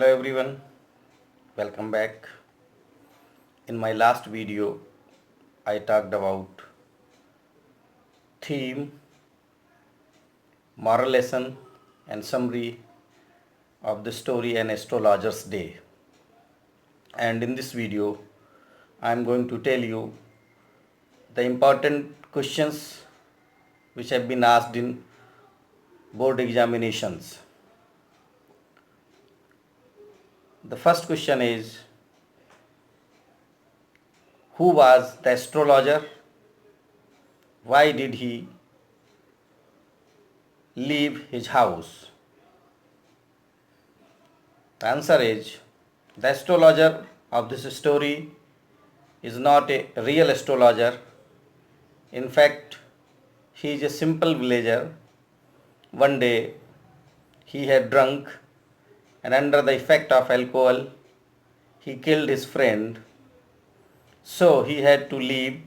Hello everyone, welcome back. In my last video, I talked about theme, moral lesson and summary of the story An Astrologer's Day. And in this video, I am going to tell you the important questions which have been asked in board examinations. The first question is, who was the astrologer? Why did he leave his house? The answer is, the astrologer of this story is not a real astrologer. In fact, he is a simple villager. One day, he had drunk and under the effect of alcohol, he killed his friend. So he had to leave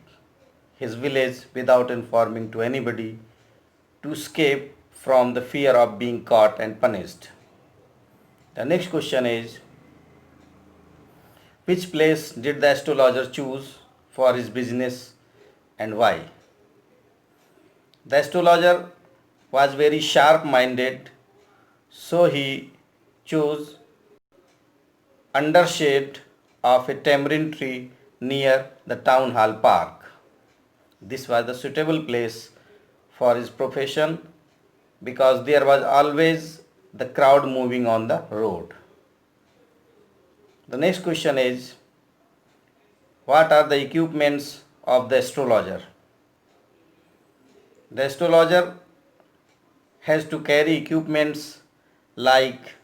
his village without informing to anybody to escape from the fear of being caught and punished. The next question is, which place did the astrologer choose for his business and why? The astrologer was very sharp minded, so he chose undershade of a tamarind tree near the town hall park. This was the suitable place for his profession because there was always the crowd moving on the road. The next question is, what are the equipments of the astrologer? The astrologer has to carry equipments like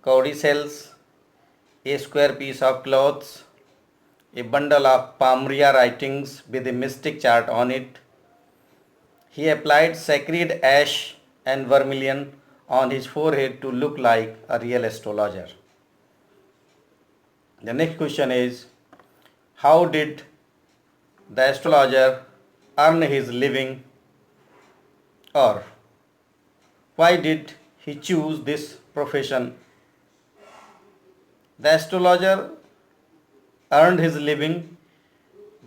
codicils, a square piece of cloth, a bundle of palmyra writings with a mystic chart on it. He applied sacred ash and vermilion on his forehead to look like a real astrologer. The next question is, how did the astrologer earn his living, or why did he choose this profession? The astrologer earned his living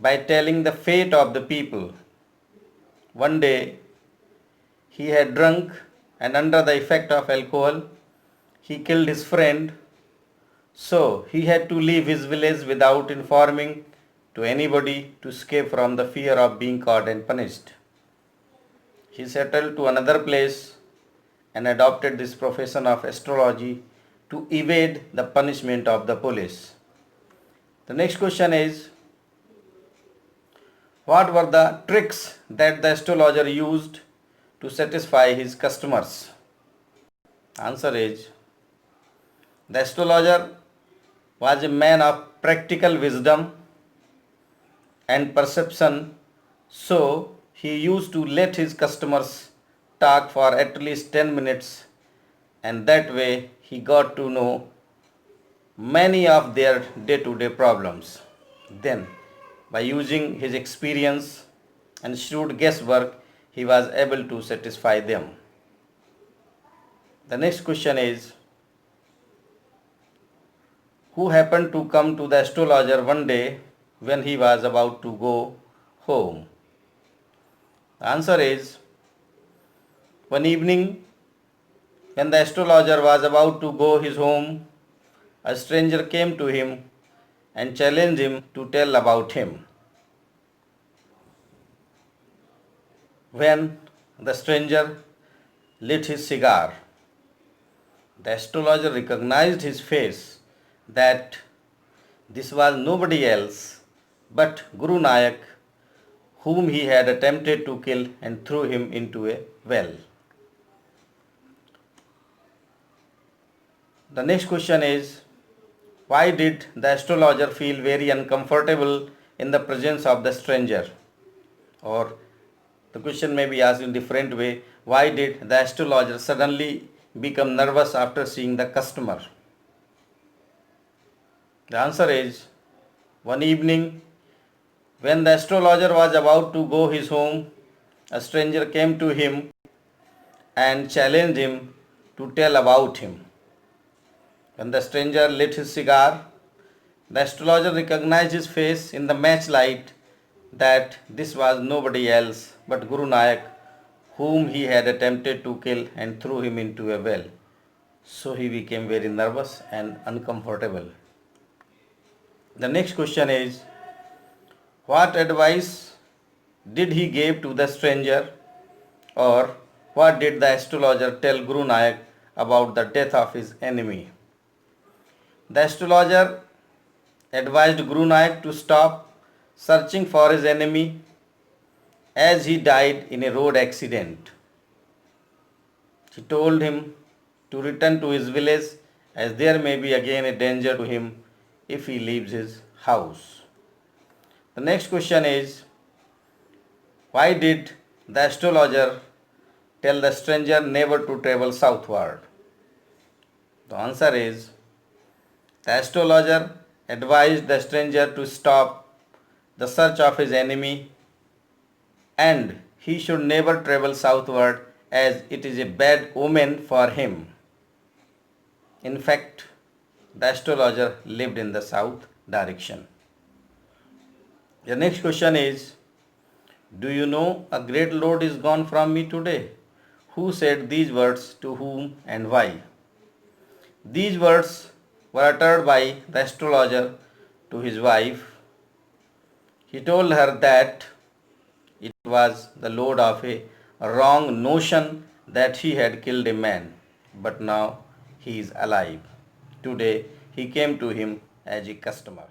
by telling the fate of the people. One day, he had drunk and under the effect of alcohol, he killed his friend. So he had to leave his village without informing to anybody to escape from the fear of being caught and punished. He settled to another place and adopted this profession of astrology to evade the punishment of the police. The next question is, what were the tricks that the astrologer used to satisfy his customers? Answer is, the astrologer was a man of practical wisdom and perception, so he used to let his customers talk for at least 10 minutes, and that way he got to know many of their day-to-day problems. Then, by using his experience and shrewd guesswork, he was able to satisfy them. The next question is, who happened to come to the astrologer one day when he was about to go home? The answer is, one evening when the astrologer was about to go his home, a stranger came to him and challenged him to tell about him. When the stranger lit his cigar, the astrologer recognized his face that this was nobody else but Guru Nanak, whom he had attempted to kill and threw him into a well. The next question is, why did the astrologer feel very uncomfortable in the presence of the stranger? Or the question may be asked in a different way, why did the astrologer suddenly become nervous after seeing the customer? The answer is, one evening when the astrologer was about to go his home, a stranger came to him and challenged him to tell about him. When the stranger lit his cigar, the astrologer recognized his face in the match light that this was nobody else but Guru Nanak, whom he had attempted to kill and threw him into a well. So he became very nervous and uncomfortable. The next question is, what advice did he give to the stranger, or what did the astrologer tell Guru Nanak about the death of his enemy? The astrologer advised Guru Nanak to stop searching for his enemy as he died in a road accident. He told him to return to his village as there may be again a danger to him if he leaves his house. The next question is, why did the astrologer tell the stranger never to travel southward? The answer is, the astrologer advised the stranger to stop the search of his enemy and he should never travel southward as it is a bad omen for him. In fact, the astrologer lived in the south direction. The next question is, do you know a great load is gone from me today? Who said these words to whom and why? These words were uttered by the astrologer to his wife. He told her that it was the load of a wrong notion that he had killed a man, but now he is alive. Today he came to him as a customer.